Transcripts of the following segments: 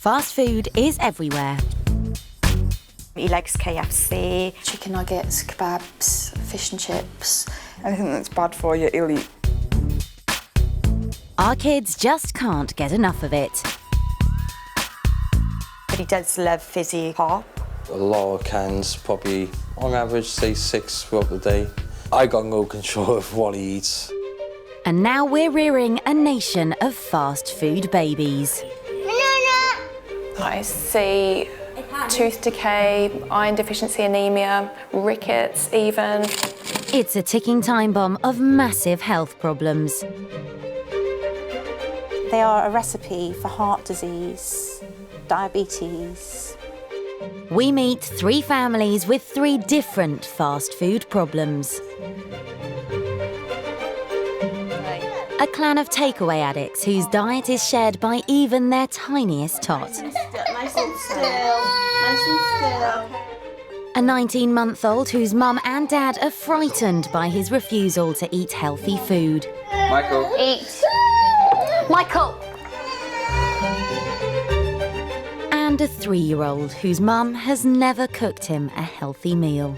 Fast food is everywhere. He likes KFC. Chicken nuggets, kebabs, fish and chips. Anything that's bad for you, he'll eat. Our kids just can't get enough of it. But he does love fizzy pop. A lot of cans, probably on average, say 6 throughout the day. I got no control of what he eats. And now we're rearing a nation of fast food babies. I see tooth decay, iron deficiency anemia, rickets even. It's a ticking time bomb of massive health problems. They are a recipe for heart disease, diabetes. We meet 3 families with 3 different fast food problems. A clan of takeaway addicts whose diet is shared by even their tiniest tot. Nice and still, nice and still. A 19-month-old whose mum and dad are frightened by his refusal to eat healthy food. Michael. Eat. Michael! And a 3-year-old whose mum has never cooked him a healthy meal.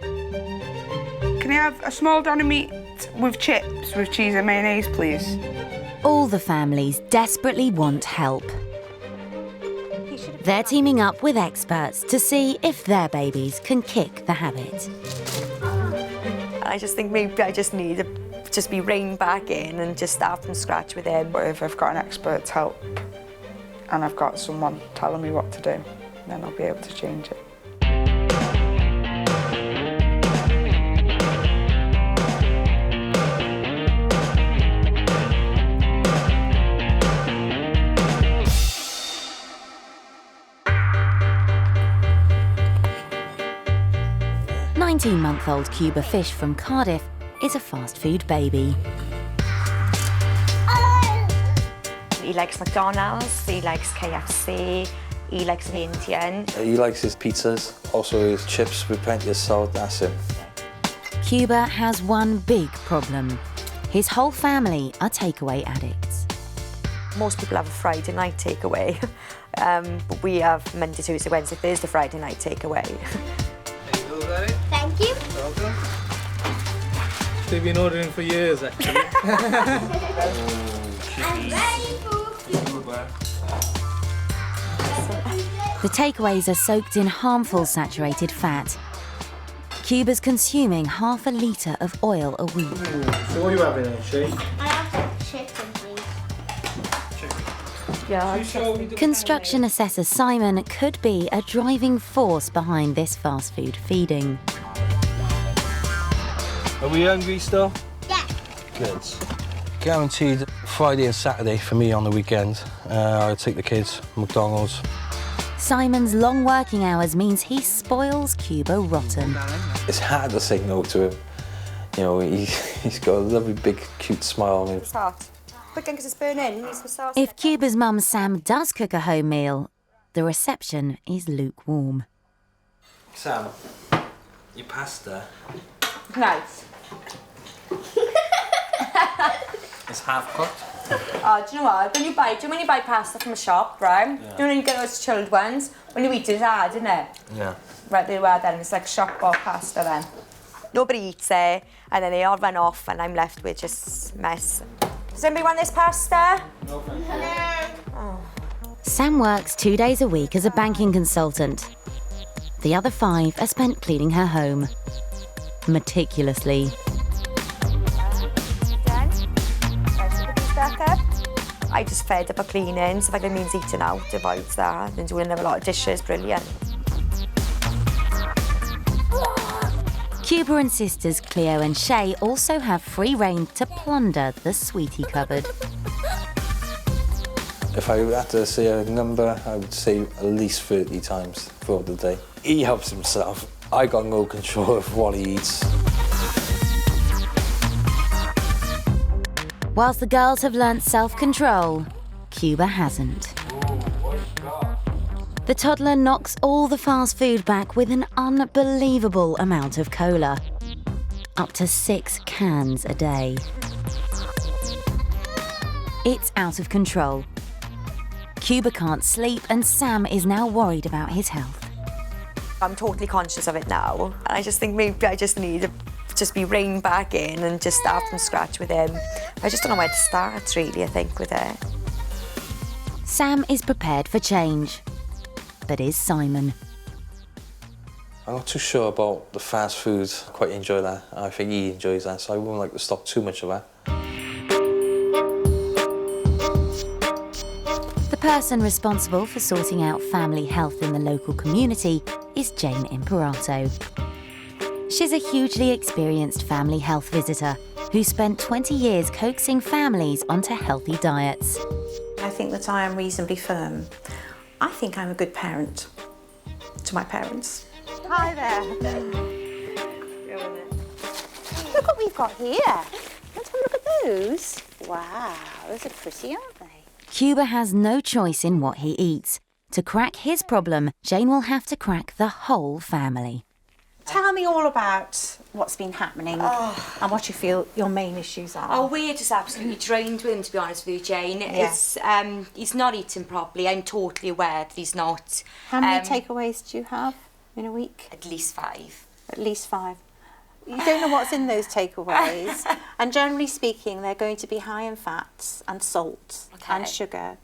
Can I have a small down of meat with chips, with cheese and mayonnaise, please? All the families desperately want help. They're teaming up with experts to see if their babies can kick the habit. I just think maybe I just need to just be reined back in and just start from scratch with him. But if I've got an expert's help and I've got someone telling me what to do, then I'll be able to change it. A 19-month-old Cuba fish from Cardiff is a fast food baby. He likes McDonald's, he likes KFC, he likes Indian. He likes his pizzas, also his chips with plenty of salt, that's him. Cuba has one big problem. His whole family are takeaway addicts. Most people have a Friday night takeaway, but we have Monday, Tuesday, Wednesday, Thursday, Friday night takeaway. Thank you. Welcome. They've been ordering for years, actually. I'm ready for Cuba. The takeaways are soaked in harmful saturated fat. Cuba's consuming half a litre of oil a week. So what are you having then, Shane? I have chicken, please. Construction assessor Simon could be a driving force behind this fast food feeding. Are we hungry still? Yeah. Good. Guaranteed Friday and Saturday for me on the weekend. I take the kids, McDonald's. Simon's long working hours means he spoils Cuba rotten. It's hard to say no to him. You know, he's got a lovely, big, cute smile. It's hot. Quick, because it's burning. If Cuba's mum Sam does cook a home meal, the reception is lukewarm. Sam, your pasta. Nice. It's half cooked. Oh, do you know what? When you buy pasta from a shop, right? Yeah. You know when you get those chilled ones? When you eat it, it's hard, isn't it? Yeah. Right, there you are then. It's like shop bought pasta then. Nobody eats it, and then they all run off, and I'm left with just mess. Does anybody want this pasta? No, thank you. Oh. Sam works 2 days a week as a banking consultant. The other 5 are spent cleaning her home. Meticulously. I just fed up of cleaning, so if it means eating out, avoids that. And doing a lot of dishes, brilliant. Cuba and sisters Cleo and Shay also have free rein to plunder the sweetie cupboard. If I had to say a number, I would say at least 30 times throughout the day. He helps himself. I got no control of what he eats. Whilst the girls have learnt self-control, Cuba hasn't. The toddler knocks all the fast food back with an unbelievable amount of cola. Up to 6 cans a day. It's out of control. Cuba can't sleep and Sam is now worried about his health. I'm totally conscious of it now. And I just think maybe I just need to just be reined back in and just start from scratch with him. I just don't know where to start, really, I think, with it. Sam is prepared for change. But is Simon? I'm not too sure about the fast food. I quite enjoy that. I think he enjoys that, so I wouldn't like to stop too much of that. The person responsible for sorting out family health in the local community is Jane Imperato. She's a hugely experienced family health visitor who spent 20 years coaxing families onto healthy diets. I think that I am reasonably firm. I think I'm a good parent to my parents. Hi there. Look what we've got here. Let's have a look at those. Wow, those are pretty, aren't they? Cuba has no choice in what he eats. To crack his problem, Jane will have to crack the whole family. Tell me all about what's been happening and what you feel your main issues are. Oh, we're just absolutely drained with him, to be honest with you, Jane. Yeah. It's, he's not eating properly. I'm totally aware that he's not. How many takeaways do you have in a week? At least 5. At least 5. You don't know what's in those takeaways. And generally speaking, they're going to be high in fats and salt and sugar.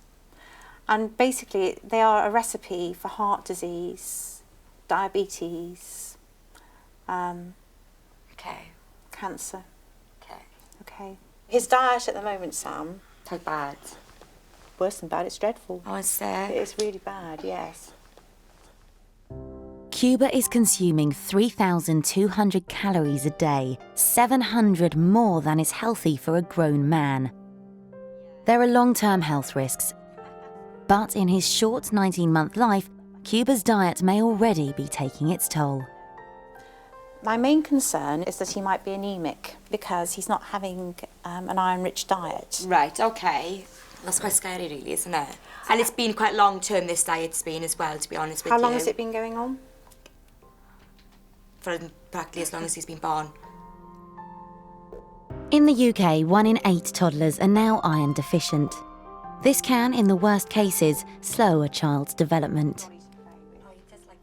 And basically, they are a recipe for heart disease, diabetes, cancer. Okay. His diet at the moment, Sam. How bad? Worse than bad, it's dreadful. Oh, is there? It is really bad, yes. Cuba is consuming 3,200 calories a day, 700 more than is healthy for a grown man. There are long-term health risks, but in his short 19-month life, Cuba's diet may already be taking its toll. My main concern is that he might be anemic because he's not having an iron-rich diet. Right, okay. That's quite scary, really, isn't it? And it's been quite long-term, this diet's been as well, to be honest with you. How long has it been going on? For practically as long as he's been born. In the UK, 1 in 8 toddlers are now iron deficient. This can, in the worst cases, slow a child's development.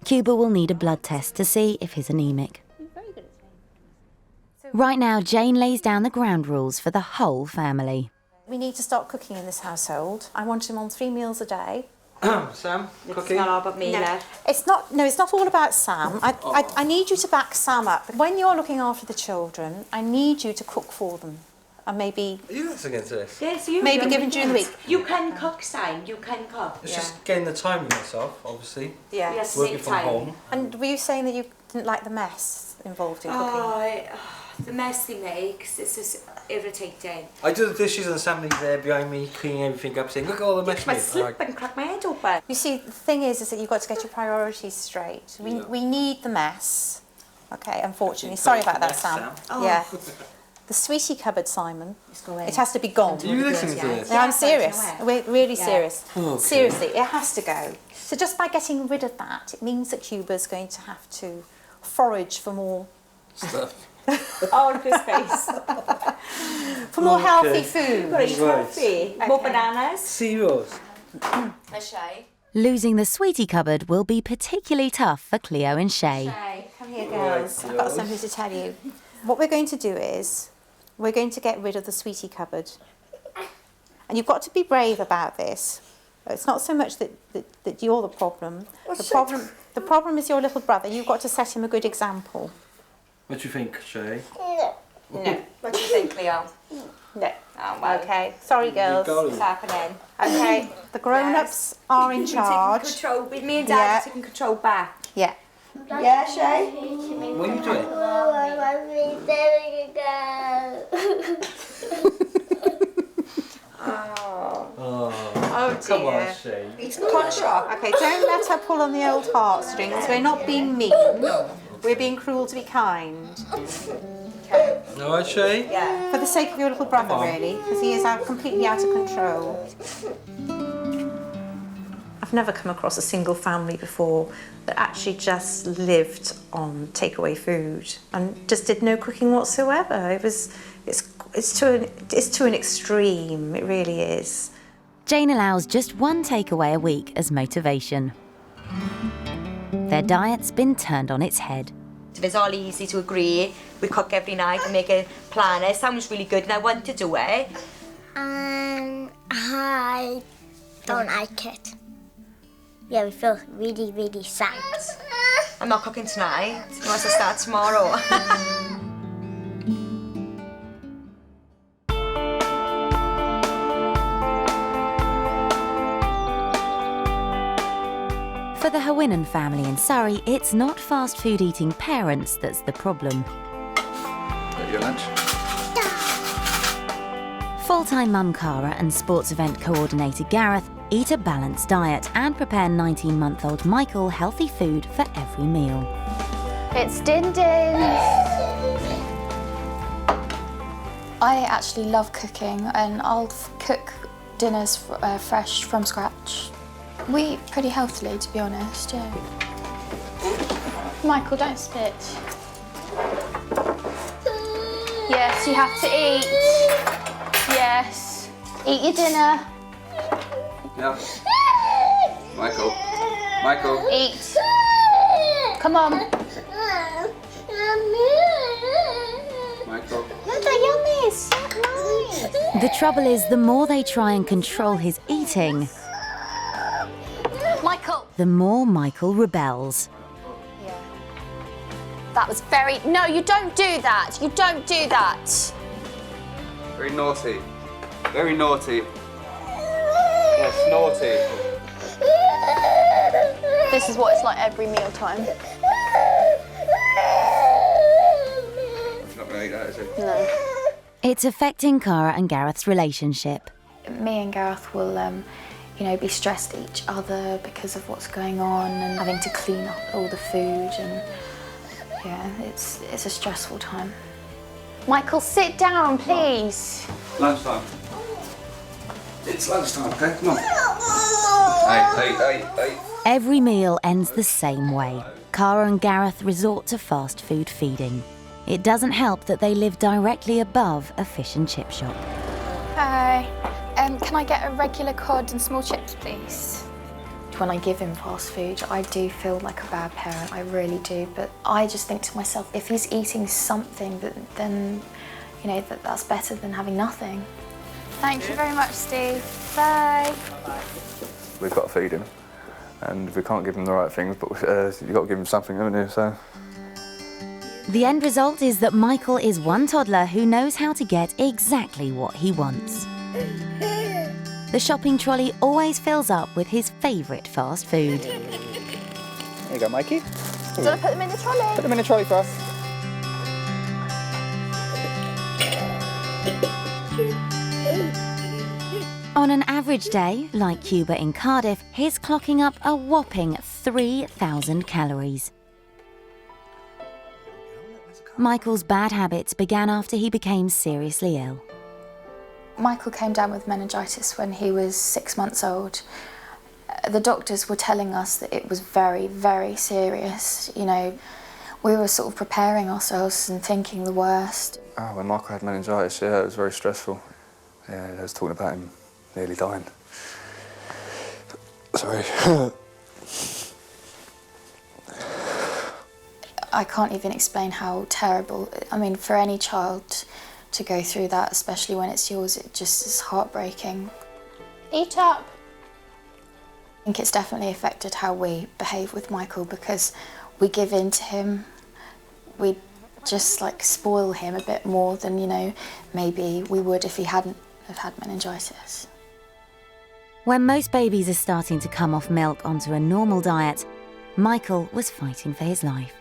Cuba will need a blood test to see if he's anemic. Right now, Jane lays down the ground rules for the whole family. We need to start cooking in this household. I want him on 3 meals a day. Sam, It's cooking? not all about me, love. It's not all about Sam. I need you to back Sam up. When you're looking after the children, I need you to cook for them. And maybe Are you listening to this? Yes, you. maybe given during the week. You can cook, Sam. You can cook. It's just getting the time with myself, obviously. Yeah. Yes, Working make from time. home. And were you saying that you didn't like the mess involved in cooking? The mess he makes, it's just irritating. I do the dishes and Sam's there behind me, cleaning everything up, saying, look at all the mess I made. slip and crack my head open. You see, the thing is that you've got to get your priorities straight. We need the mess. Okay, unfortunately. Sorry about that, Sam. Yeah. The sweetie cupboard, Simon. It has to be gone. Are you listening to this? No, I'm serious. We're really serious. Okay. Seriously, it has to go. So just by getting rid of that, it means that Cuba's going to have to forage for more Stuff. Oh, look at his face. For more healthy food. More bananas. Cereals. Losing the sweetie cupboard will be particularly tough for Cleo and Shay. Come here, girls. I've got something to tell you. What we're going to do is we're going to get rid of the sweetie cupboard. And you've got to be brave about this. It's not so much that you're the problem. The problem is your little brother. You've got to set him a good example. What do you think, Shay? No. What do you think, Leo? No. Oh, well. Okay. Sorry, girls. What's happening? Okay. The grown-ups are in charge. Control. With me and Dad taking control back. Yeah. Yeah, Shay? What are you doing? Oh dear. Come on, Shay. It's contract. Okay, don't let her pull on the old heartstrings. We're not being mean. We're being cruel to be kind. All right, Shay? Yeah. For the sake of your little brother, really, because he is completely out of control. I've never come across a single family before that actually just lived on takeaway food and just did no cooking whatsoever. It's to an extreme. It really is. Jane allows just one takeaway a week as motivation. Their diet's been turned on its head. It's all easy to agree. We cook every night and make a plan. It sounds really good and I want to do it. I don't like it. Yeah, we feel really, really sad. I'm not cooking tonight. He wants to start tomorrow. For the Howinan family in Surrey, it's not fast food eating parents that's the problem. Got your lunch? Full-time mum Cara and sports event coordinator Gareth eat a balanced diet and prepare 19-month-old Michael healthy food for every meal. It's din-dins. I actually love cooking and I'll cook dinners fresh from scratch. We eat pretty healthily, to be honest, yeah. Michael, don't spit. Yes, you have to eat. Yes. Eat your dinner. Yeah. Michael. Michael. Eat. Come on. Michael. Look at yummy. It's so nice. The trouble is, the more they try and control his eating, Michael. the more Michael rebels. Yeah. That was very... No, you don't do that. You don't do that. Very naughty. Very naughty. Yes, naughty. This is what it's like every meal time. It's not going to eat that, is it? No. It's affecting Cara and Gareth's relationship. Me and Gareth will, you know, be stressed at each other because of what's going on and having to clean up all the food and, yeah, it's a stressful time. Michael, sit down, please. Lunchtime. It's lunchtime, okay? Come on. Hey. Every meal ends the same way. Cara and Gareth resort to fast food feeding. It doesn't help that they live directly above a fish and chip shop. Hi. Can I get a regular cod and small chips, please? When I give him fast food, I do feel like a bad parent, I really do. But I just think to myself, if he's eating something, then, you know, that's better than having nothing. Thank you very much, Steve. Bye. We've got to feed him, and we can't give him the right things, but you've got to give him something, haven't you? So. The end result is that Michael is one toddler who knows how to get exactly what he wants. The shopping trolley always fills up with his favourite fast food. There you go, Mikey. Do you want to put them in the trolley? Put them in the trolley for us. On an average day, like Cuba in Cardiff, he's clocking up a whopping 3,000 calories. Michael's bad habits began after he became seriously ill. Michael came down with meningitis when he was 6 months old. The doctors were telling us that it was very, very serious. You know, we were sort of preparing ourselves and thinking the worst. Oh, when Michael had meningitis, yeah, it was very stressful. Yeah, they was talking about him nearly dying. Sorry. I can't even explain how terrible, I mean, for any child to go through that, especially when it's yours, it just is heartbreaking. Eat up. I think it's definitely affected how we behave with Michael because we give in to him. We just like spoil him a bit more than, you know, maybe we would if he hadn't have had meningitis. When most babies are starting to come off milk onto a normal diet, Michael was fighting for his life.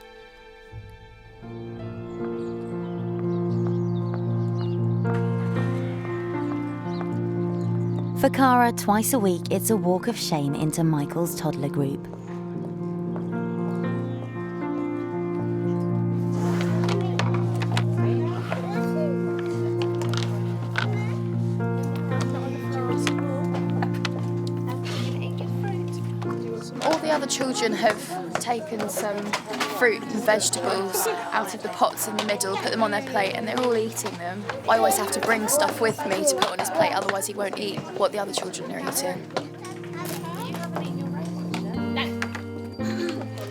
For Cara, twice a week, it's a walk of shame into Michael's toddler group. All the other children have taken some fruit and vegetables out of the pots in the middle, put them on their plate, and they're all eating them. I always have to bring stuff with me to put on his plate, otherwise he won't eat what the other children are eating.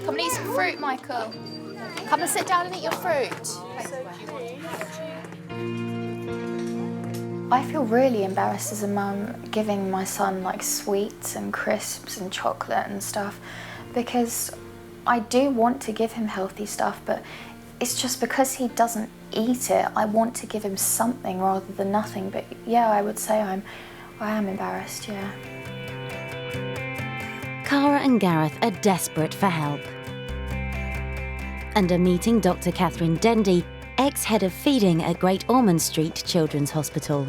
Come and eat some fruit, Michael. Come and sit down and eat your fruit. I feel really embarrassed as a mum giving my son like sweets and crisps and chocolate and stuff, because I do want to give him healthy stuff, but it's just because he doesn't eat it, I want to give him something rather than nothing. But yeah, I would say I am embarrassed, yeah. Cara and Gareth are desperate for help and are meeting Dr. Catherine Dendy, ex-head of feeding at Great Ormond Street Children's Hospital.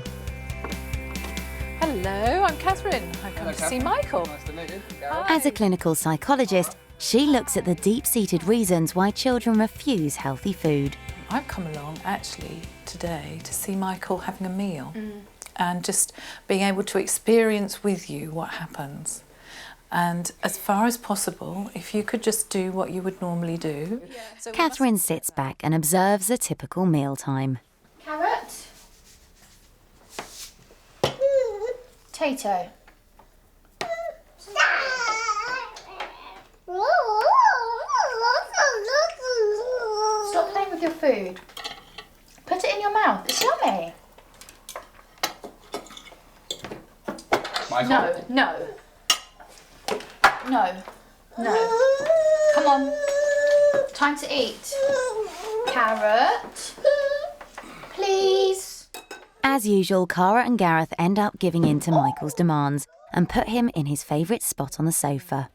Hello, I'm Catherine. I've come to see Michael. Nice to meet you. As a clinical psychologist, she looks at the deep-seated reasons why children refuse healthy food. I've come along actually today to see Michael having a meal and just being able to experience with you what happens. And as far as possible, if you could just do what you would normally do. Catherine sits back and observes a typical mealtime. Carrot. Potato. Stop playing with your food. Put it in your mouth. It's yummy. Michael. No. No. Come on. Time to eat. Carrot. Please. As usual, Cara and Gareth end up giving in to Michael's demands and put him in his favourite spot on the sofa.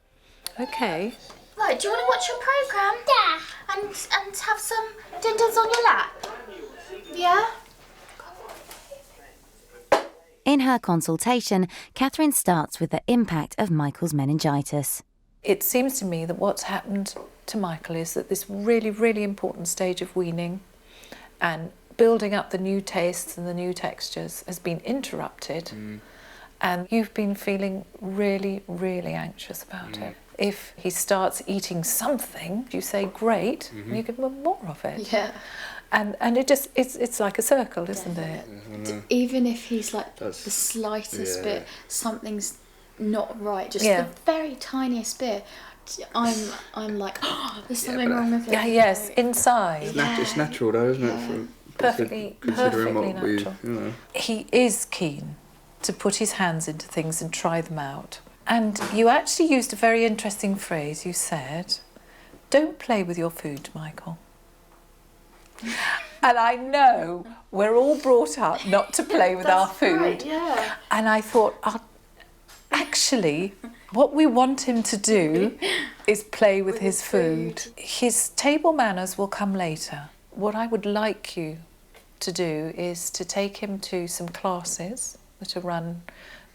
Okay. Right, do you want to watch your programme? Yeah. And have some din-dins on your lap? Yeah? In her consultation, Catherine starts with the impact of Michael's meningitis. It seems to me that what's happened to Michael is that this really, really important stage of weaning and building up the new tastes and the new textures has been interrupted, and you've been feeling really, really anxious about it. If he starts eating something, you say, great, and you give him more of it. Yeah. And it just, it's like a circle, isn't it? Even if he's like the slightest bit, something's not right, just the very tiniest bit, I'm like, oh, there's something wrong with it. Yeah, yes, inside. It's natural though, isn't it? Perfectly natural. You know. He is keen to put his hands into things and try them out. And you actually used a very interesting phrase. You said, don't play with your food, Michael. And I know we're all brought up not to play with our food. Right, yeah. And I thought, actually, what we want him to do is play with his food. His table manners will come later. What I would like you to do is to take him to some classes that are run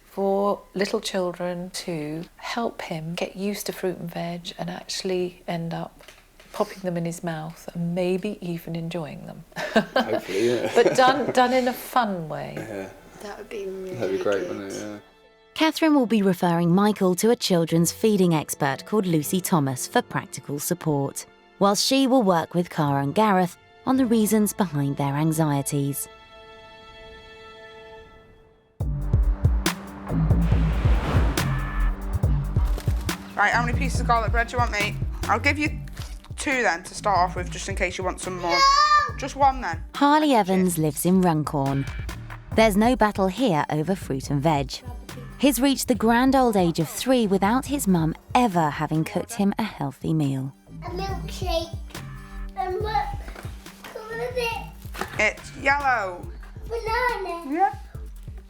for little children to help him get used to fruit and veg and actually end up popping them in his mouth and maybe even enjoying them. Hopefully, yeah. But done in a fun way. Yeah. That would be really That'd be great, good. wouldn't it? Yeah. Catherine will be referring Michael to a children's feeding expert called Lucy Thomas for practical support, whilst she will work with Cara and Gareth on the reasons behind their anxieties. Right, how many pieces of garlic bread do you want, mate? I'll give you 2 then to start off with, just in case you want some more. Just 1 then. Harley Evans lives in Runcorn. There's no battle here over fruit and veg. He's reached the grand old age of 3 without his mum ever having cooked him a healthy meal. A milkshake. And what colour is it? It's yellow. Banana. Yeah.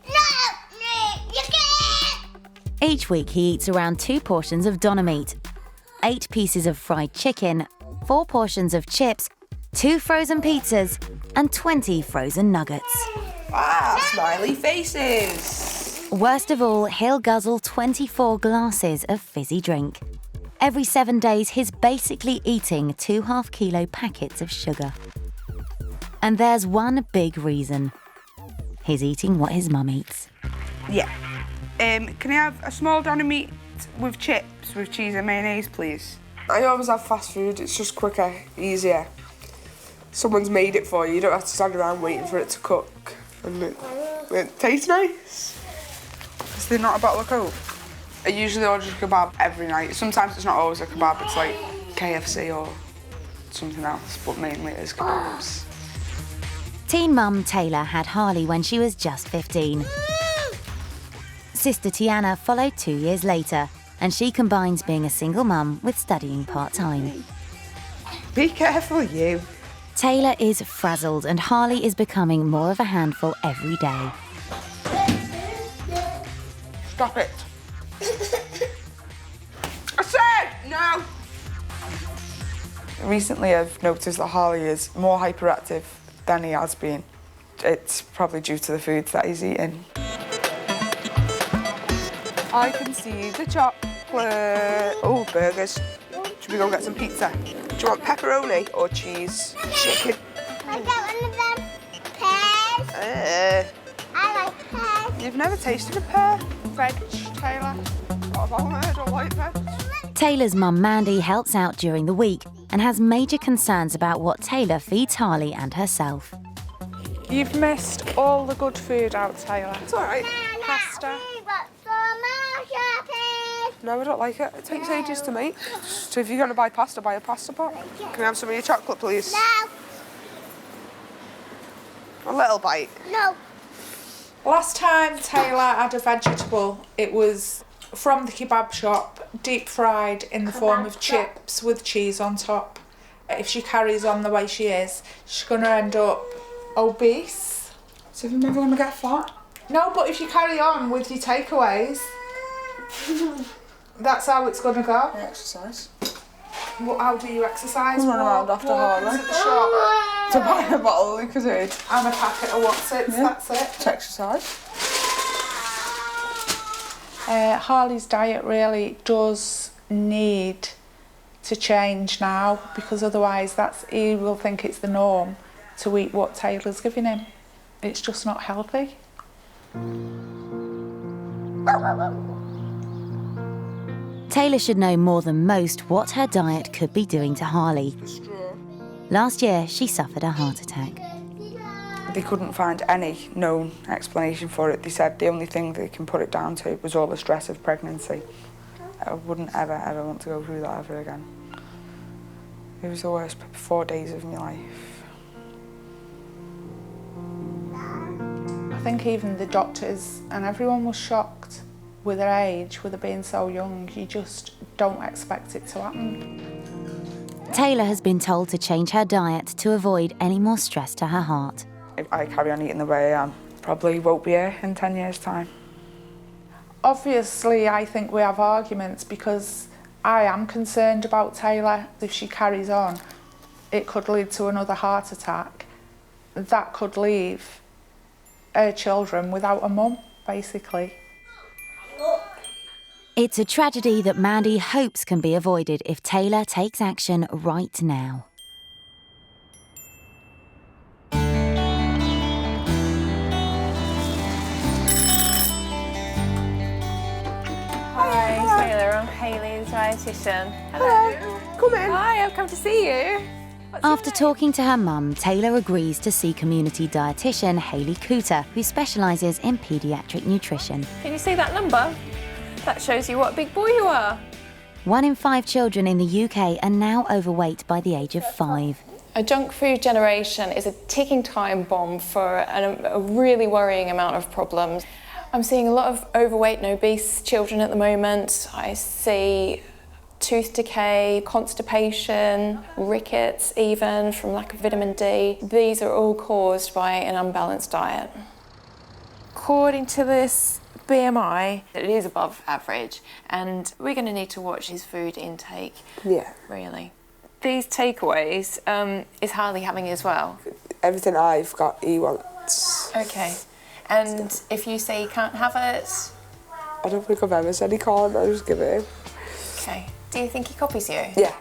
No, you can't. Each week he eats around 2 portions of doner meat, 8 pieces of fried chicken, 4 portions of chips, 2 frozen pizzas, and 20 frozen nuggets. Ah, smiley faces. Worst of all, he'll guzzle 24 glasses of fizzy drink. Every 7 days, he's basically eating 2 half-kilo packets of sugar. And there's one big reason. He's eating what his mum eats. Yeah. Can I have a small doner meat with chips with cheese and mayonnaise, please? I always have fast food, it's just quicker, easier. Someone's made it for you, you don't have to stand around waiting for it to cook. And it tastes nice. Is there not a bottle of Coke? I usually order a kebab every night. Sometimes it's not always a kebab, it's like KFC or something else, but mainly it is kebabs. Teen mum Taylor had Harley when she was just 15. Sister Tiana followed 2 years later, and she combines being a single mum with studying part-time. Be careful, you. Taylor is frazzled and Harley is becoming more of a handful every day. Stop it. I said no! Recently I've noticed that Harley is more hyperactive than he has been. It's probably due to the food that he's eating. I can see the chocolate. Oh, burgers. Should we go get some pizza? Do you want pepperoni or cheese? Chicken. I got one of them pears. I like pears. You've never tasted a pear? Veg, Taylor. What have I heard? I like veg. Taylor's mum Mandy helps out during the week and has major concerns about what Taylor feeds Harley and herself. You've missed all the good food out, Taylor. It's all right. Pasta. No, I don't like it. It takes ages to make. So if you're going to buy pasta, buy a pasta pot. Can I have some of your chocolate, please? No. A little bite. No. Last time Taylor had a vegetable, it was from the kebab shop, deep fried in the form of chips with cheese on top. If she carries on the way she is, she's going to end up obese. So you're never going to get fat? No, but if you carry on with your takeaways, that's how it's going to go. Exercise. Well, how do you exercise? Run around after Harley. To the shop. To buy a bottle of Liquid. And a packet of What's-Its, that's it. It's exercise. Harley's diet really does need to change now, because otherwise he will think it's the norm to eat what Taylor's giving him. It's just not healthy. Taylor should know more than most what her diet could be doing to Harley. Last year, she suffered a heart attack. They couldn't find any known explanation for it. They said the only thing they can put it down to was all the stress of pregnancy. I wouldn't ever, ever want to go through that ever again. It was the worst 4 days of my life. I think even the doctors and everyone was shocked with her age, with her being so young. You just don't expect it to happen. Taylor has been told to change her diet to avoid any more stress to her heart. If I carry on eating the way I am, probably won't be here in 10 years' time. Obviously, I think we have arguments because I am concerned about Taylor. If she carries on, it could lead to another heart attack. That could leave her children without a mum, basically. It's a tragedy that Mandy hopes can be avoided if Taylor takes action right now. Hi, Taylor, I'm Hayley, the dietitian. Hello. Come in. Hi, I've come to see you. After talking to her mum, Taylor agrees to see community dietitian Hayley Cooter, who specialises in paediatric nutrition. Can you see that number? That shows you what a big boy you are. 1 in 5 children in the UK are now overweight by the age of 5. A junk food generation is a ticking time bomb for a really worrying amount of problems. I'm seeing a lot of overweight and obese children at the moment. I see tooth decay, constipation, rickets even from lack of vitamin D. These are all caused by an unbalanced diet. According to this BMI, it is above average, and we're going to need to watch his food intake. Yeah. Really. These takeaways, is Harley having as well? Everything I've got, he wants. Okay. And if you say he can't have it? I don't think I've ever said he can't, I just give it him. Okay. Do you think he copies you? Yeah.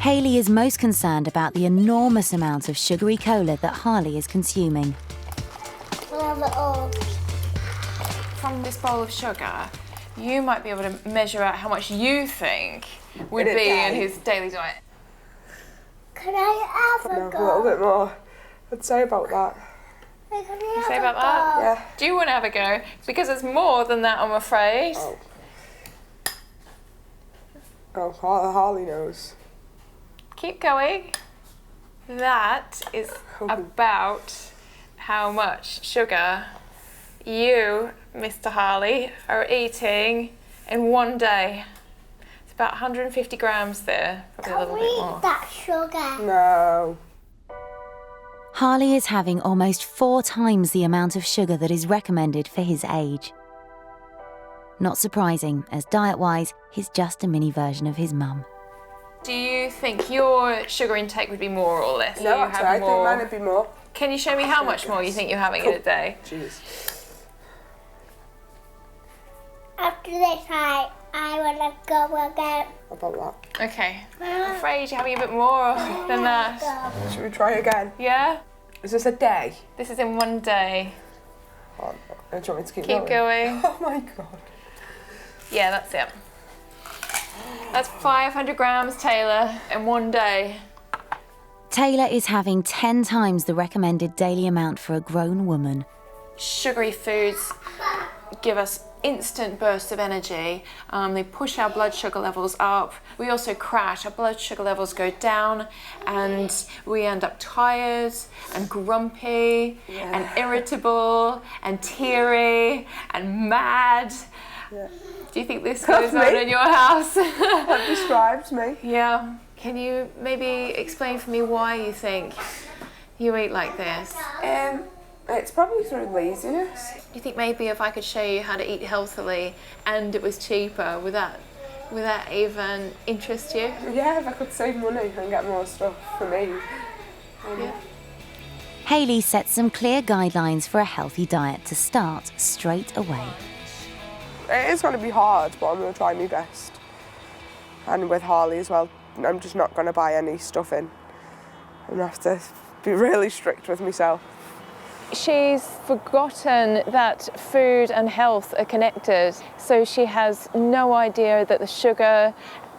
Hayley is most concerned about the enormous amount of sugary cola that Harley is consuming. From this bowl of sugar, You might be able to measure out how much you think would be in his daily diet. Can I have a A little bit more. I'd say about that. You say about that? Yeah. Do you want to have a go? Because it's more than that, I'm afraid. Oh, Harley knows. Keep going. That is about how much sugar you, Mr. Harley, are eating in one day. It's about 150 grams there, probably a little bit more. That sugar. No. Harley is having almost 4 times the amount of sugar that is recommended for his age. Not surprising, as diet-wise, he's just a mini version of his mum. Do you think your sugar intake would be more or less? No, actually, I think mine would be more. Can you show me how much more you think you're having in a day? Jeez. After this, I want to go again. About that. Okay. I'm afraid you're having a bit more than that. Should we try again? Yeah? Is this a day? This is in one day. Oh, do you want me to keep going? Oh my God. Yeah, that's it. That's 500 grams, Taylor, in one day. Taylor is having 10 times the recommended daily amount for a grown woman. Sugary foods give us instant bursts of energy. They push our blood sugar levels up. We also crash. Our blood sugar levels go down and we end up tired and grumpy and irritable and teary and mad. Yeah. Do you think this goes on in your house? That describes me. Yeah. Can you maybe explain for me why you think you eat like this? It's probably through laziness. Do you think maybe if I could show you how to eat healthily and it was cheaper, would that even interest you? Yeah, if I could save money and get more stuff for me. Yeah. Hayley sets some clear guidelines for a healthy diet to start straight away. It is going to be hard, but I'm going to try my best. And with Harley as well, I'm just not going to buy any stuff in. I'm going to have to be really strict with myself. She's forgotten that food and health are connected, so she has no idea that the sugar,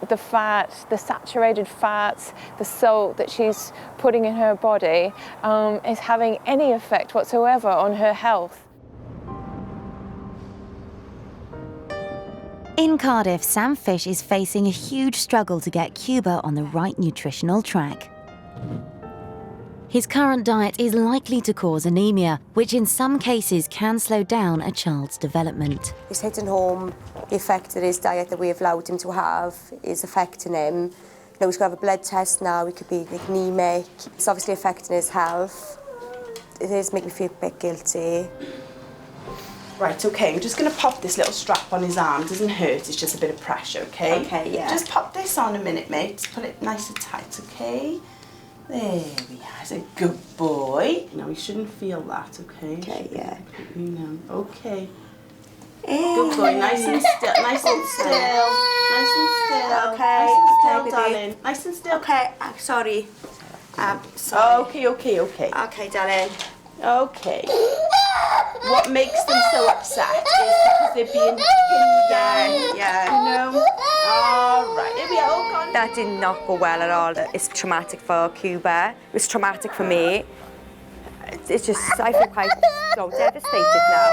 the fat, the saturated fats, the salt that she's putting in her body is having any effect whatsoever on her health. In Cardiff, Sam Fish is facing a huge struggle to get Cuba on the right nutritional track. His current diet is likely to cause anemia, which in some cases can slow down a child's development. He's hitting home the effect that his diet that we have allowed him to have is affecting him. You know, he's got to have a blood test now, he could be anemic. It's obviously affecting his health. It is making me feel a bit guilty. Right, okay, I'm just going to pop this little strap on his arm. It doesn't hurt, it's just a bit of pressure, okay? Okay, yeah. Just pop this on a minute, mate. Put it nice and tight, okay? There we are. It's a good boy. No, he shouldn't feel that, okay? Okay, yeah. You know, okay. Good boy, nice and still, nice and still. Nice and still. Okay, nice and still, okay, darling. Nice and still. Okay, sorry. Okay, okay, okay. Okay, darling. Okay. What makes them so upset is because they're being pinned down. Yeah. You know? All right. Here we are. Oh, God. That did not go well at all. It's traumatic for Cuba. It was traumatic for me. It's just, I feel quite devastated now.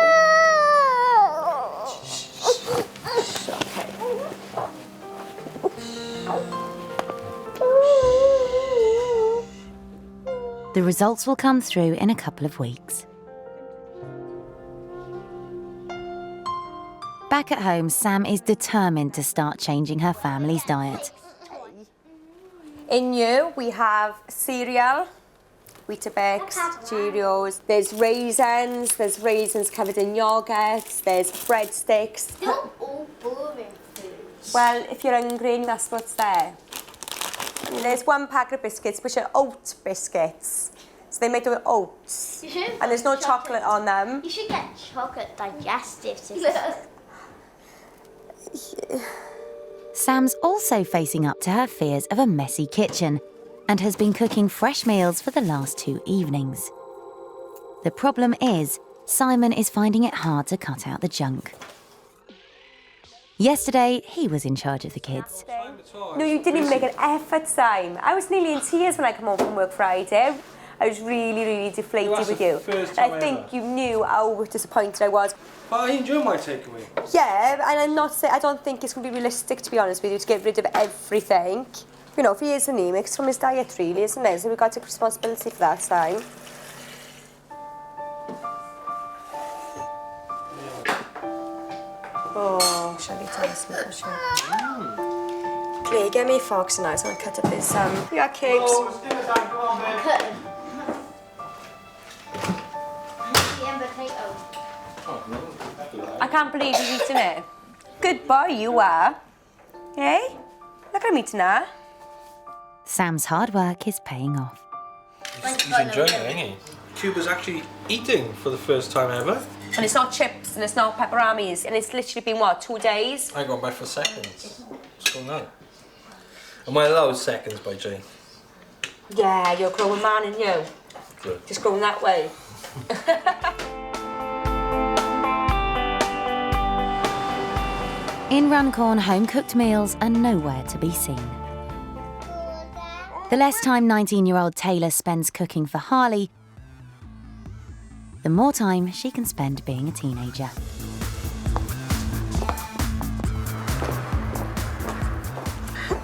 The results will come through in a couple of weeks. Back at home, Sam is determined to start changing her family's diet. In here we have cereal, Weetabix, Cheerios. There's raisins covered in yogurt. There's breadsticks. Not all boring foods. Well, if you're hungry, that's what's there. And there's one packet of biscuits, which are oat biscuits. So they made with oats. And there's no chocolate on them. You should get chocolate digestives. Sam's also facing up to her fears of a messy kitchen and has been cooking fresh meals for the last 2 evenings. The problem is, Simon is finding it hard to cut out the junk. Yesterday, he was in charge of the kids. No, you didn't even make an effort, Sam. I was nearly in tears when I come home from work Friday. I was really, really deflated with you. I think you knew how disappointed I was. But I enjoy my takeaway. Yeah, and I'm not saying, I don't think it's going to be realistic, to be honest with you, to get rid of everything. You know, if he is anemic, it's from his diet, really, isn't it? So we've got to take responsibility for that, Sam. Oh, shall we taste it? Claire, get me a fork tonight, so I'm going to cut up his, yeah, cakes. I can't believe you've eaten it. Good boy, you are. Hey? Look at me tonight. Sam's hard work is paying off. He's enjoying it, isn't he? Cuba's actually eating for the first time ever. And it's not chips and it's not pepperamis, and it's literally been, what, 2 days? I got back for seconds. What's going on? Am I allowed seconds by Jay? Yeah, you're a growing man, and you. Good. Just going that way. In Runcorn, home-cooked meals are nowhere to be seen. The less time 19-year-old Taylor spends cooking for Harley, the more time she can spend being a teenager.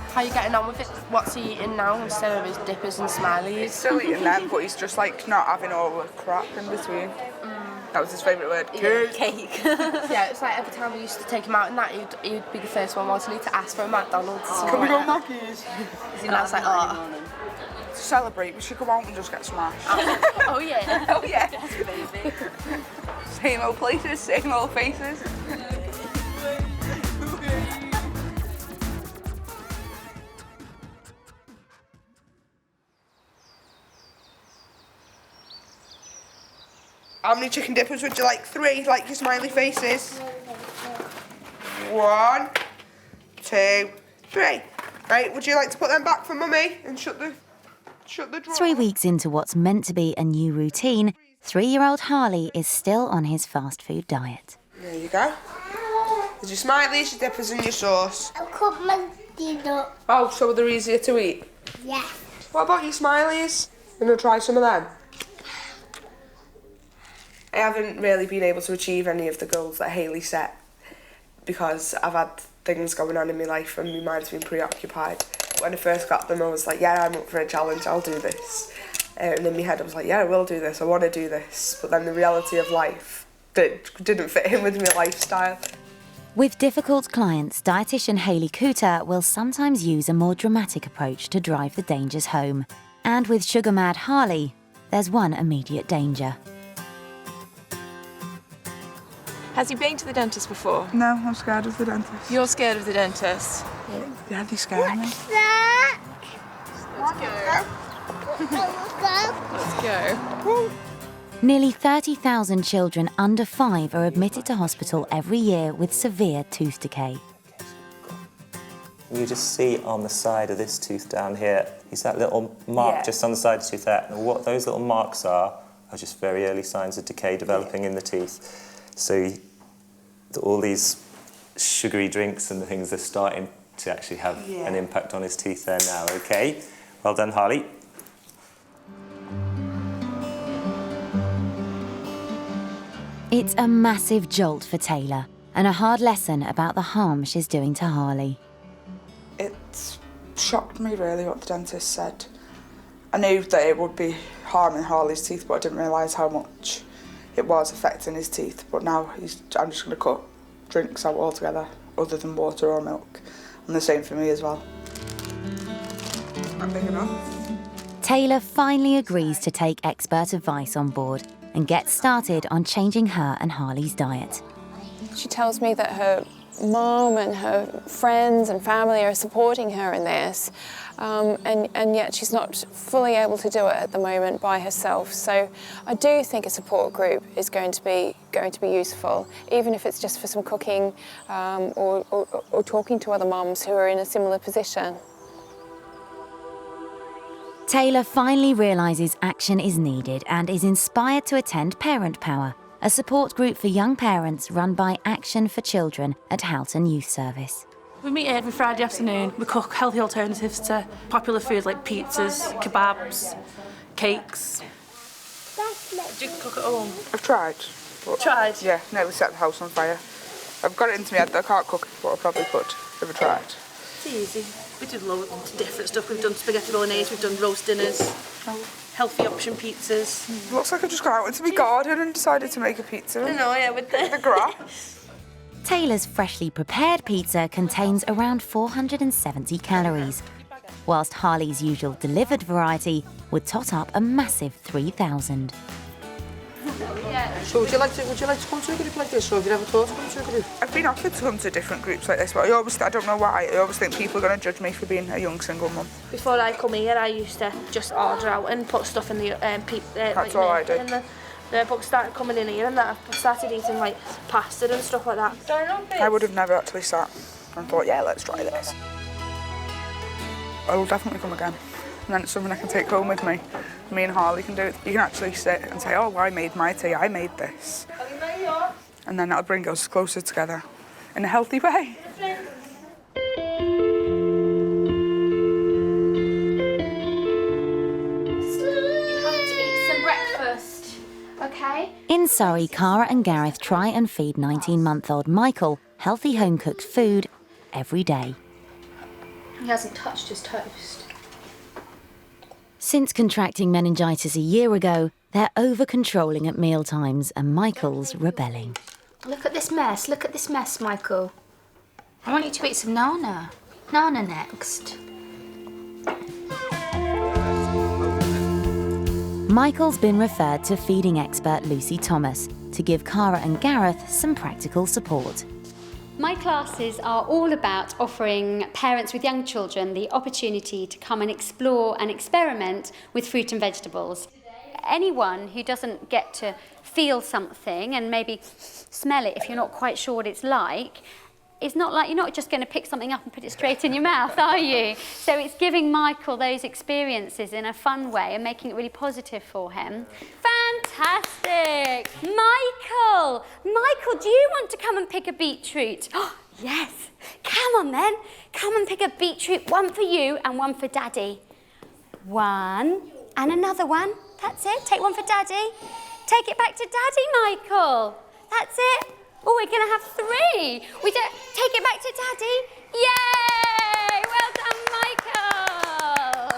How are you getting on with it? What's he eating now instead of his dippers and smileys? He's still eating them, but he's just like not having all the crap in between. That was his favourite word. Cake. Yeah, it's like every time we used to take him out and that, he'd be the first one, wasn't he, to ask for a McDonald's. Can we go Mackey's? And I was like, oh. To celebrate, we should go out and just get smashed. Oh yeah. Oh yeah. Same old places, same old faces. How many chicken dippers would you like? 3, like your smiley faces. 1, 2, 3. Right, would you like to put them back for Mummy and shut the drawer? 3 weeks into what's meant to be a new routine, 3-year-old Harley is still on his fast food diet. There you go. There's your smileys, your dippers and your sauce. I'll cut my dinner. Oh, so they're easier to eat? Yeah. What about your smileys? You want to try some of them? I haven't really been able to achieve any of the goals that Hayley set because I've had things going on in my life and my mind's been preoccupied. When I first got them, I was like, yeah, I'm up for a challenge, I'll do this. And in my head, I was like, yeah, I will do this, I want to do this. But then the reality of life didn't fit in with my lifestyle. With difficult clients, dietitian Hayley Cooter will sometimes use a more dramatic approach to drive the dangers home. And with sugar-mad Harley, there's one immediate danger. Has he been to the dentist before? No, I'm scared of the dentist. You're scared of the dentist? Yeah, they scare me. Let's go. Nearly 30,000 children under 5 are admitted to hospital every year with severe tooth decay. You just see on the side of this tooth down here, is that little mark just on the side of the tooth there. And what those little marks are just very early signs of decay developing in the teeth. So all these sugary drinks and the things are starting to actually have an impact on his teeth there now, okay? Well done, Harley. It's a massive jolt for Taylor and a hard lesson about the harm she's doing to Harley. It shocked me really what the dentist said. I knew that it would be harming Harley's teeth, but I didn't realise how much it was affecting his teeth. But now I'm just going to cut drinks out altogether, other than water or milk. And the same for me as well. I'm big enough. Taylor finally agrees to take expert advice on board and gets started on changing her and Harley's diet. She tells me that her mum and her friends and family are supporting her in this, and yet she's not fully able to do it at the moment by herself. So I do think a support group is going to be useful, even if it's just for some cooking or talking to other mums who are in a similar position. Taylor finally realises action is needed and is inspired to attend Parent Power, a support group for young parents run by Action for Children at Houghton Youth Service. We meet every Friday afternoon. We cook healthy alternatives to popular foods like pizzas, kebabs, cakes. Do you cook at home? I've tried. Tried? Yeah, nearly set the house on fire. I've got it into my head that I can't cook, but I probably could if I tried. It's easy. We do loads of different stuff. We've done spaghetti bolognese, we've done roast dinners, healthy option pizzas. Looks like I've just gone out into my garden and decided to make a pizza. I know, yeah, with the grass. Taylor's freshly prepared pizza contains around 470 calories, whilst Harley's usual delivered variety would tot up a massive 3,000. So would you like to come to a group like this, or have you never thought of coming to a group? I've been offered to come to different groups like this, but I don't know why. I always think people are going to judge me for being a young single mum. Before I come here, I used to just order out and put stuff in the That's all I do. And the books started coming in here, and that I started eating like pasta and stuff like that. I would have never actually sat and thought, yeah, let's try this. I will definitely come again. And then it's something I can take home with me. Me and Harley can do it. You can actually sit and say, oh, I made my tea, I made this. And then that'll bring us closer together in a healthy way. Okay. In Surrey, Cara and Gareth try and feed 19-month-old Michael healthy home-cooked food every day. He hasn't touched his toast. Since contracting meningitis a year ago, they're over-controlling at mealtimes and Michael's rebelling. Look at this mess, Michael. I want you to eat some Nana. Nana next. Michael's been referred to feeding expert Lucy Thomas to give Cara and Gareth some practical support. My classes are all about offering parents with young children the opportunity to come and explore and experiment with fruit and vegetables. Anyone who doesn't get to feel something and maybe smell it if you're not quite sure what it's like, it's not like you're not just going to pick something up and put it straight in your mouth, are you? So it's giving Michael those experiences in a fun way and making it really positive for him. Fantastic! Michael, do you want to come and pick a beetroot? Oh, yes. Come on then. Come and pick a beetroot, one for you and one for Daddy. One and another one. That's it. Take one for Daddy. Take it back to Daddy, Michael. That's it. Oh, we're going to have 3. We don't take it back to Daddy. Yay! Well done, Michael.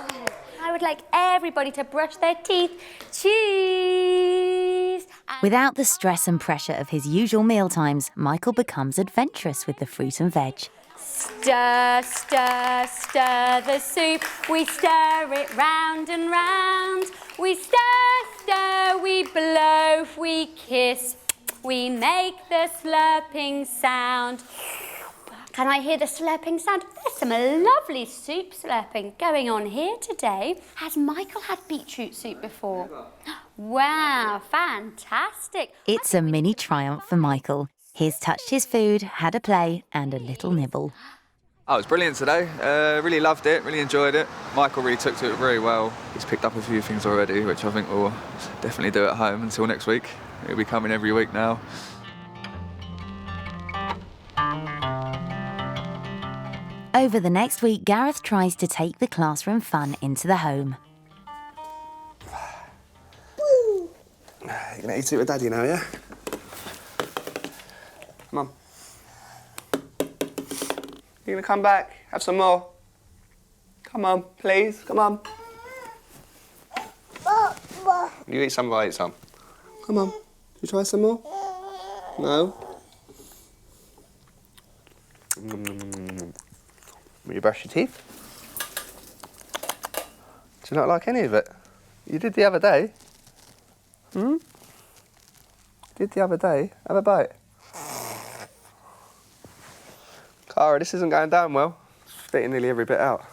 I would like everybody to brush their teeth. Cheese. Without the stress and pressure of his usual mealtimes, Michael becomes adventurous with the fruit and veg. Stir, stir, stir the soup. We stir it round and round. We stir, stir, we blow, we kiss. We make the slurping sound. Can I hear the slurping sound? There's some lovely soup slurping going on here today. Has Michael had beetroot soup before? Wow, fantastic. It's a mini triumph for Michael. He's touched his food, had a play and a little nibble. Oh, it was brilliant today. Really loved it, really enjoyed it. Michael really took to it very well. He's picked up a few things already, which I think we'll definitely do at home until next week. He'll be coming every week now. Over the next week, Gareth tries to take the classroom fun into the home. You're gonna eat it with Daddy now, yeah? Come on. You're gonna come back, have some more. Come on, please, come on. You eat some, I eat some. Come on, you try some more? No? Will you brush your teeth? Do you not like any of it? You did the other day. Did the other day. Have a bite. Cara, this isn't going down well. Spitting nearly every bit out.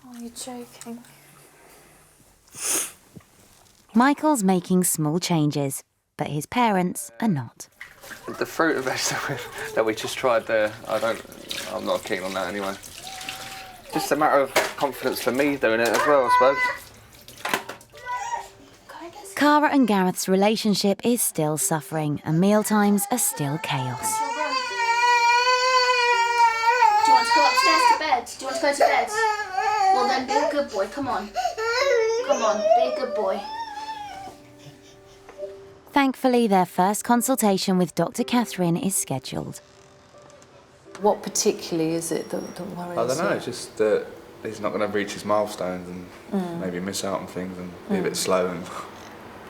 Oh, you're joking. Michael's making small changes, but his parents are not. The fruit and vegetables that we just tried there, I'm not keen on that anyway. Just a matter of confidence for me doing it as well, I suppose. Cara and Gareth's relationship is still suffering and mealtimes are still chaos. Do you want to go upstairs to bed? Do you want to go to bed? Well then, be a good boy, come on. Come on, be a good boy. Thankfully, their first consultation with Dr. Catherine is scheduled. What particularly is it that worries you? I don't know, it's just that he's not going to reach his milestones and maybe miss out on things and be a bit slow. And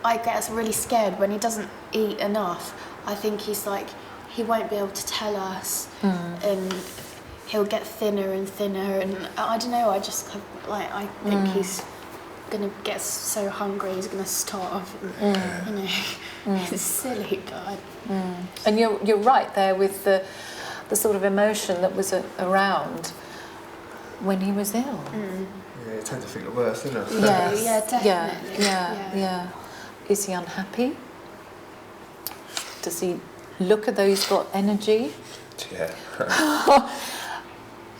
I get really scared when he doesn't eat enough. I think he's like, he won't be able to tell us and he'll get thinner and thinner and I don't know, I just like, I think he's gonna get so hungry he's gonna starve and, you know, it's silly, God. And you're right there with the sort of emotion that was around when he was ill. yeah, you tend to think the worst, don't you? Yes. Yeah, definitely. Yeah. Is he unhappy? Does he look at those got energy? Yeah.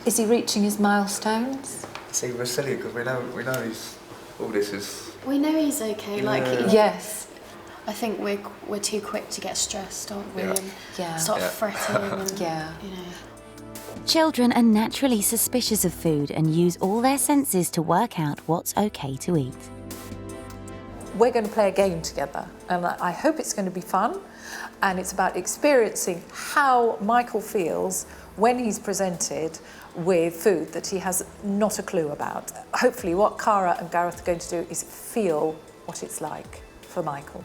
Is he reaching his milestones? See, we're silly because we know he's all this is. We know he's okay. Like yes. I think we're too quick to get stressed, aren't we? Yeah. And start fretting and you know. Children are naturally suspicious of food and use all their senses to work out what's okay to eat. We're going to play a game together and I hope it's going to be fun, and it's about experiencing how Michael feels when he's presented with food that he has not a clue about. Hopefully what Cara and Gareth are going to do is feel what it's like for Michael.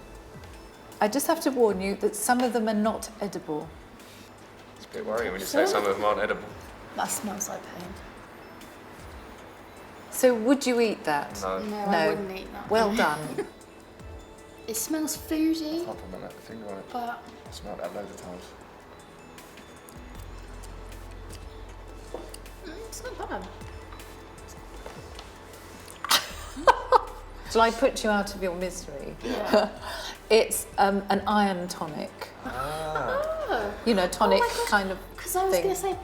I just have to warn you that some of them are not edible. It's a bit worrying when you say some of them aren't edible. That smells like pain. So would you eat that? No. No, I wouldn't eat that. Well done. It smells foody. Can't put my finger on it. But I smelled that loads of times. it's not bad. Shall I put you out of your misery? Yeah. It's an iron tonic. You know, tonic kind of Because I was going to say,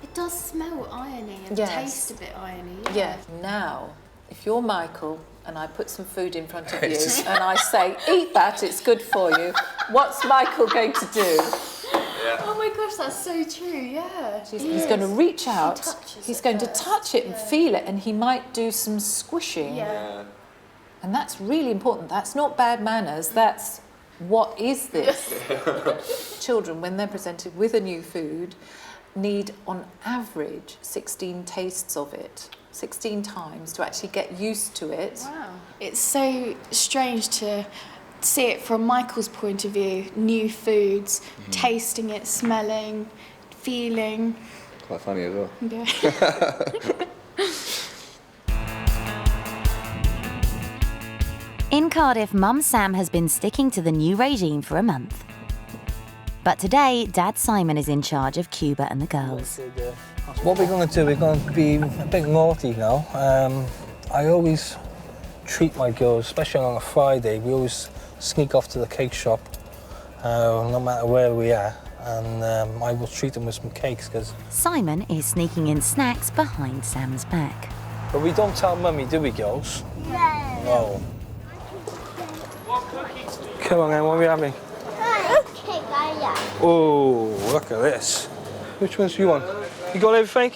it does smell irony and Yes. taste a bit irony. Yeah. Now, if you're Michael and I put some food in front of you and I say, eat that, it's good for you, what's Michael going to do? Oh my gosh, that's so true, yeah. He's going to reach out, he's going to touch it and feel it, and he might do some squishing. Yeah. And that's really important. That's not bad manners, that's what is this? Children, when they're presented with a new food, need on average 16 tastes of it. 16 times to actually get used to it. Wow. It's so strange to see it from Michael's point of view, new foods, tasting it, smelling, feeling. Quite funny as well. Yeah. In Cardiff, Mum Sam has been sticking to the new regime for a month. But today, Dad Simon is in charge of Cuba and the girls. What we're going to do, we're going to be a bit naughty now. I always treat my girls, especially on a Friday, we always sneak off to the cake shop, no matter where we are, and I will treat them with some cakes. Cause Simon is sneaking in snacks behind Sam's back. But we don't tell Mummy, do we, girls? No. Come on then, what are we having? Oh, look at this. Which ones do you want? You got everything?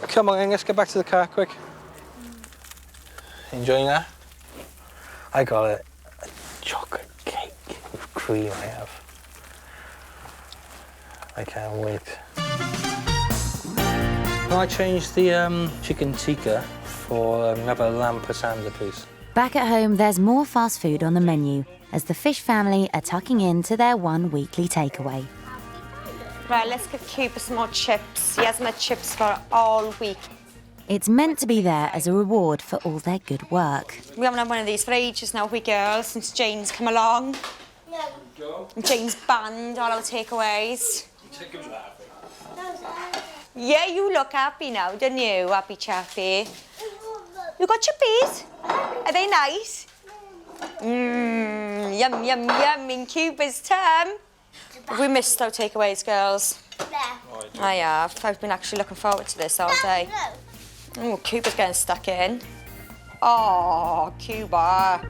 Come on then, let's get back to the car quick. Enjoying that? I got a chocolate cake with cream, I have. I can't wait. I changed the chicken tikka for another lamb pasanda, please. Back at home, there's more fast food on the menu as the Fish family are tucking into their one weekly takeaway. Right, let's give Cuba some more chips. He hasn't had chips for all week. It's meant to be there as a reward for all their good work. We haven't had one of these for ages now, we girls, since Jane's come along. And Jane's banned all our takeaways. Yeah, you look happy now, don't you, happy chappy? You got chippies? Are they nice? Yum, yum, yum in Cuba's term. We missed our takeaways, girls. I have. I've been actually looking forward to this all day. Oh, Cuba's getting stuck in. Oh, Cuba.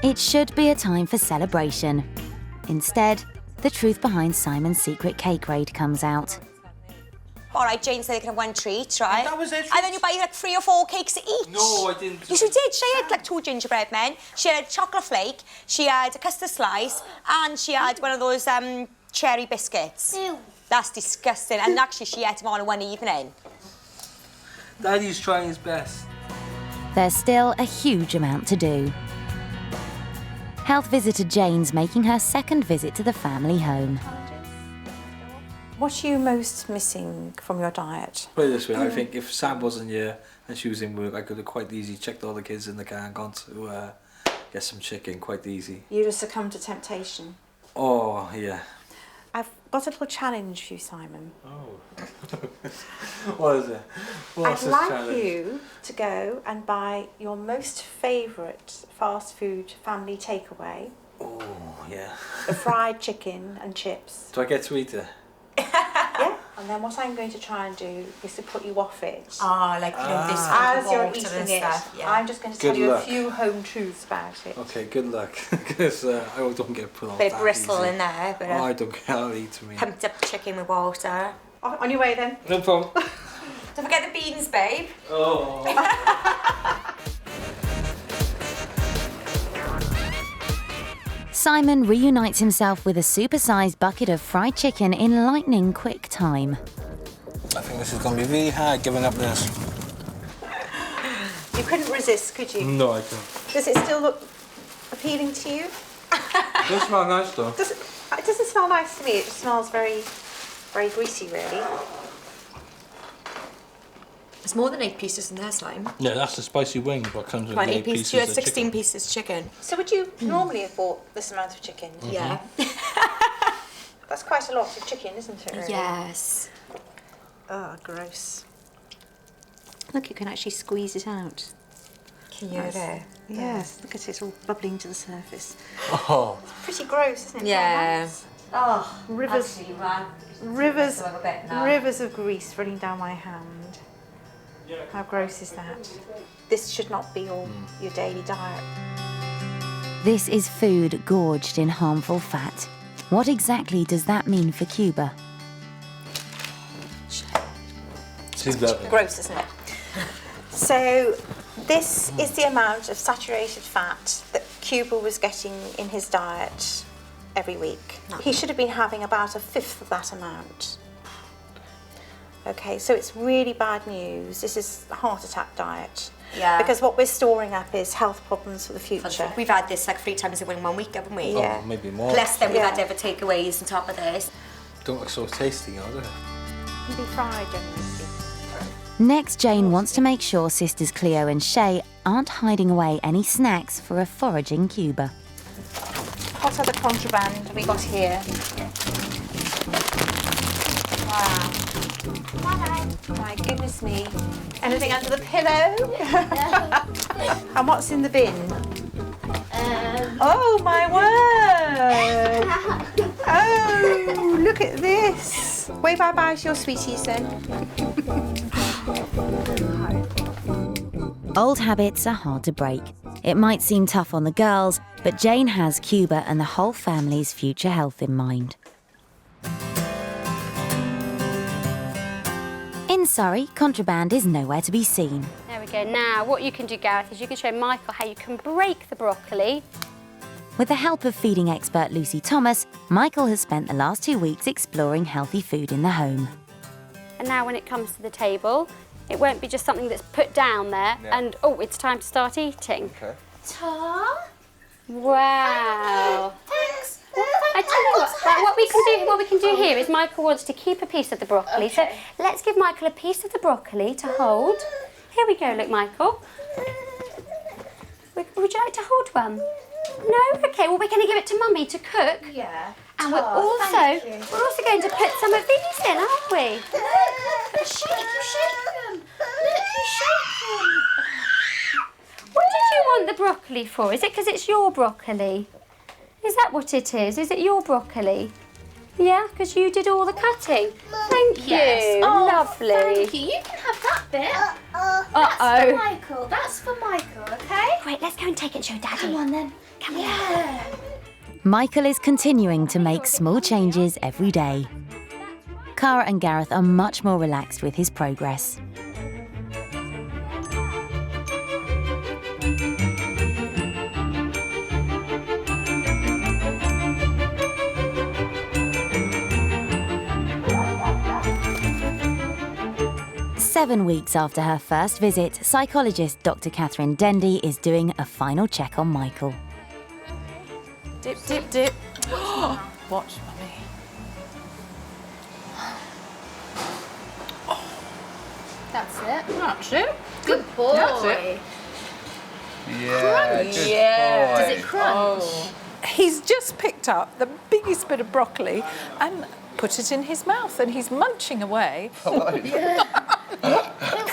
It should be a time for celebration. Instead, the truth behind Simon's secret cake raid comes out. All right, Jane said they can have one treat, right? That was it. And then you buy like 3 or 4 cakes each. No, I didn't. Yes, you did. She had like 2 gingerbread men. She had a chocolate flake. She had a custard slice, and she had one of those cherry biscuits. Ew. That's disgusting. And actually, she ate them all in one evening. Daddy's trying his best. There's still a huge amount to do. Health visitor Jane's making her second visit to the family home. What are you most missing from your diet? Put it this way, I think if Sam wasn't here and she was in work, I could have quite easily checked all the kids in the car and gone to get some chicken, quite easy. You'd have succumbed to temptation. Oh, yeah. I've got a little challenge for you, Simon. Oh. What is it? What's I'd this like challenge? you to go and buy your most favourite fast food family takeaway. Oh, yeah. The fried chicken and chips. Do I get to eat it? Yeah. And then what I'm going to try and do is to put you off it. Oh, like, you know, this As you're water eating and it, stuff, yeah. I'm just going to Good tell you luck. a few home truths about it. Okay, good luck. Because I don't get put off Bit of that bristle easy. in there, bit Oh, of I don't care. I'll eat to me. pumped up chicken with water. On your way then. No problem. Don't forget the beans, babe. Oh. Simon reunites himself with a supersized bucket of fried chicken in lightning quick time. I think this is going to be really hard giving up this. You couldn't resist, could you? No, I can't. Does it still look appealing to you? It does smell nice though. It doesn't smell nice to me. It just smells very, very greasy, really. There's more than 8 pieces in there, Slime. Yeah, that's the spicy wing, what comes with Come on, the 8 pieces. You had 16 pieces chicken. So would you normally have bought this amount of chicken? Yeah. That's quite a lot of chicken, isn't it? Really? Yes. Oh, gross. Look, you can actually squeeze it out. Can you hear it? Yes, look at it, it's all bubbling to the surface. Oh. It's pretty gross, isn't it? Yeah. Oh, rivers, rivers, a bit now. rivers of grease running down my hand. How gross is that? This should not be your daily diet. This is food gorged in harmful fat. What exactly does that mean for Cuba? Gross, isn't it? So this is the amount of saturated fat that Cuba was getting in his diet every week. He should have been having about 1/5 of that amount. Okay, so it's really bad news. This is a heart attack diet. Yeah. Because what we're storing up is health problems for the future. We've had this like 3 times in 1 week, haven't we? Yeah. Oh, maybe more. Plus then we've had other takeaways on top of this. Don't look so tasty, does it? Can be fried, generally. Next, Jane wants to make sure sisters Cleo and Shay aren't hiding away any snacks for a foraging Cuba. What other contraband have we got here? Wow. My goodness me. Anything under the pillow? And what's in the bin? Oh my word! Oh, look at this. Wave bye-bye to your sweeties then. Old habits are hard to break. It might seem tough on the girls, but Jane has Cuba and the whole family's future health in mind. In Surrey, contraband is nowhere to be seen. There we go. Now, what you can do, Gareth, is you can show Michael how you can break the broccoli. With the help of feeding expert Lucy Thomas, Michael has spent the last 2 weeks exploring healthy food in the home. And now when it comes to the table, it won't be just something that's put down there and, oh, it's time to start eating. Okay. Tom? Wow. Thanks. I tell you what we can do here is Michael wants to keep a piece of the broccoli. Okay. So let's give Michael a piece of the broccoli to hold. Here we go, look, Michael. Would you like to hold one? No? Okay, well, we're going to give it to Mummy to cook. Yeah. And we're also going to put some of these in, aren't we? You shake them. Look, you shake them. What did you want the broccoli for? Is it because it's your broccoli? Is that what it is? Is it your broccoli? Yeah, because you did all the cutting. Thank you. Yes. Oh, lovely. Thank you. You can have that bit. That's for Michael. That's for Michael, okay? Wait, let's go and take it and show Daddy. Come on then. Come here. Michael is continuing to make small changes every day. Cara and Gareth are much more relaxed with his progress. Seven weeks after her first visit, psychologist Dr. Catherine Dendy is doing a final check on Michael. Dip, dip, dip. Watch, Mummy. That's it. That's it. Good boy. That's it. Yeah, good Yeah. boy. Does it crunch? Oh. He's just picked up the biggest bit of broccoli and put it in his mouth, and he's munching away.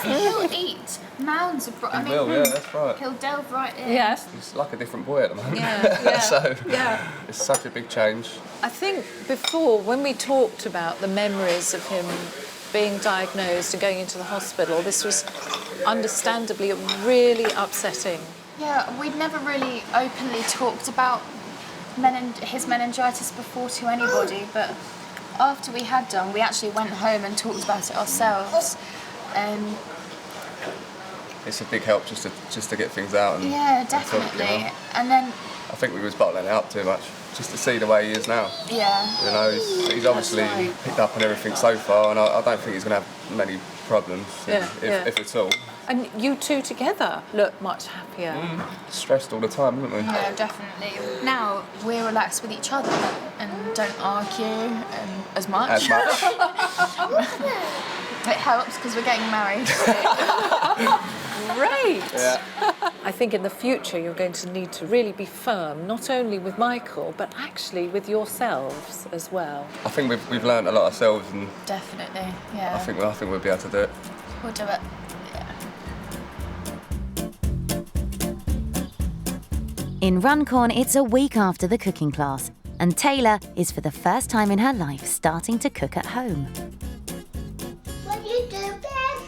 He'll eat mounds of broccoli. He will, yeah, that's right. He'll delve right in. Yes. He's like a different boy at the moment. Yeah, So yeah. it's such a big change. I think before, when we talked about the memories of him being diagnosed and going into the hospital, this was understandably really upsetting. Yeah, we'd never really openly talked about his meningitis before to anybody, but after we had done, we actually went home and talked about it ourselves. It's a big help just to get things out. And Yeah, and talk, definitely. you know. And then, I think we was bottling it up too much, just to see the way he is now. yeah. You know, he's obviously right. picked up on everything so far, and I don't think he's going to have many problems, if at all. And you two together look much happier. Stressed all the time, aren't we? Yeah, definitely. Now we're relaxed with each other and don't argue as much. As much. It helps because we're getting married. Great! Yeah. I think in the future you're going to need to really be firm, not only with Michael, but actually with yourselves as well. I think we've learned a lot ourselves, and Definitely, yeah. I think we'll be able to do it. We'll do it. In Runcorn, it's a week after the cooking class, and Taylor is for the first time in her life starting to cook at home. What do you do, Ben?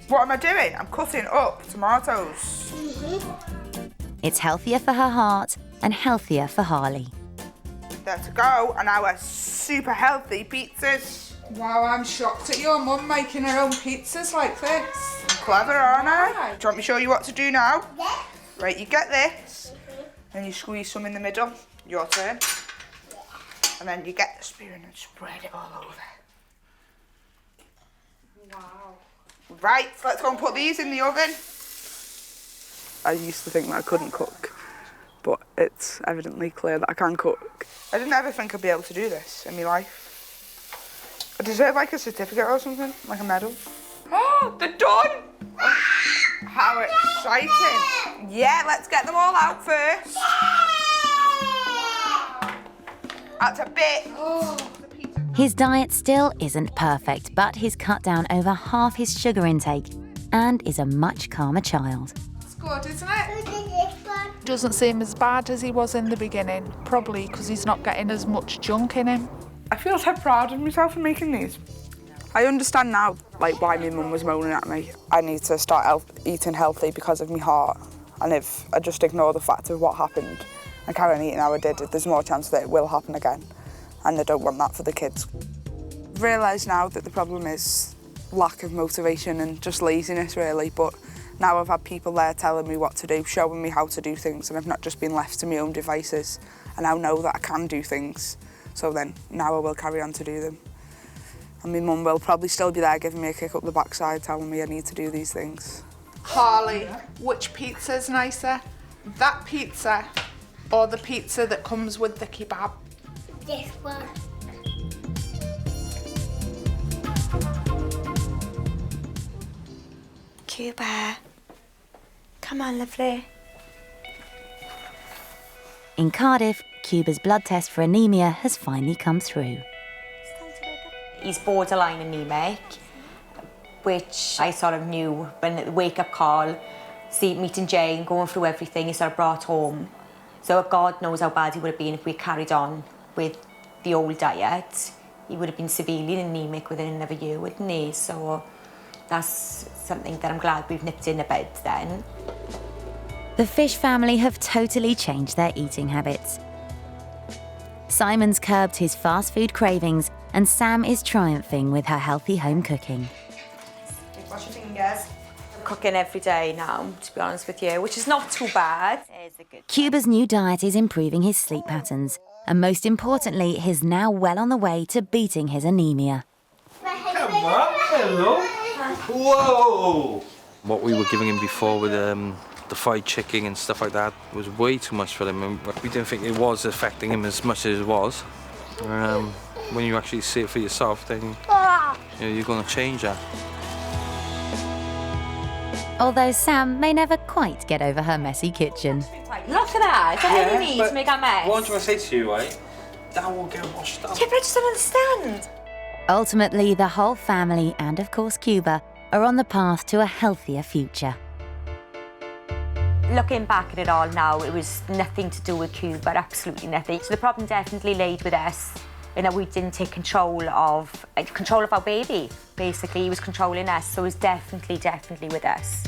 What am I doing? I'm cutting up tomatoes. It's healthier for her heart and healthier for Harley. There to go, and our super healthy pizzas. Wow, I'm shocked at your mum making her own pizzas like this. I'm clever, aren't I? Do you want me to show you what to do now? Yeah. Right, you get this, and you squeeze some in the middle. Your turn. And then you get the spoon and spread it all over. Wow. Right, let's go and put these in the oven. I used to think that I couldn't cook, but it's evidently clear that I can cook. I didn't ever think I'd be able to do this in my life. I deserve like a certificate or something, like a medal. Oh, they're done! How exciting! Yeah, let's get them all out first. That's a bit. His diet still isn't perfect, but he's cut down over half his sugar intake and is a much calmer child. It's good, isn't it? Doesn't seem as bad as he was in the beginning, probably because he's not getting as much junk in him. I feel so proud of myself for making these. I understand now, like, why my mum was moaning at me. I need to start eating healthy because of my heart. And if I just ignore the fact of what happened and carry on eating how I did, there's more chance that it will happen again. And I don't want that for the kids. I've realised now that the problem is lack of motivation and just laziness, really. But now I've had people there telling me what to do, showing me how to do things, and I've not just been left to my own devices. I now know that I can do things. So then, now I will carry on to do them. And my mum will probably still be there giving me a kick up the backside, telling me I need to do these things. Harley, which pizza's nicer? That pizza or the pizza that comes with the kebab? This one. Cuba. Come on, lovely. In Cardiff, Cuba's blood test for anemia has finally come through. He's borderline anemic, which I sort of knew when the wake-up call, meeting Jane, going through everything, he sort of brought home. So God knows how bad he would have been if we carried on with the old diet. He would have been severely anemic within another year, wouldn't he? So that's something that I'm glad we've nipped in the bud then. The fish family have totally changed their eating habits. Simon's curbed his fast food cravings, and Sam is triumphing with her healthy home cooking. Wash your fingers. I'm cooking every day now, to be honest with you, which is not too bad. Cuba's new diet is improving his sleep patterns, and most importantly, he's now well on the way to beating his anemia. Come on, hello. Whoa! What we were giving him before with the fried chicken and stuff like that was way too much for him. And we didn't think it was affecting him as much as it was. When you actually see it for yourself, then you're going to change that. Although Sam may never quite get over her messy kitchen. Look at that. Is that all you need to make a mess? What I'm trying to say to you, right? That will get washed up. Yeah, but I just don't understand. Ultimately, the whole family, and of course Cuba, are on the path to a healthier future. Looking back at it all now, it was nothing to do with Cuba, absolutely nothing. So the problem definitely laid with us, in that we didn't take control of our baby. Basically, he was controlling us, so it was definitely with us.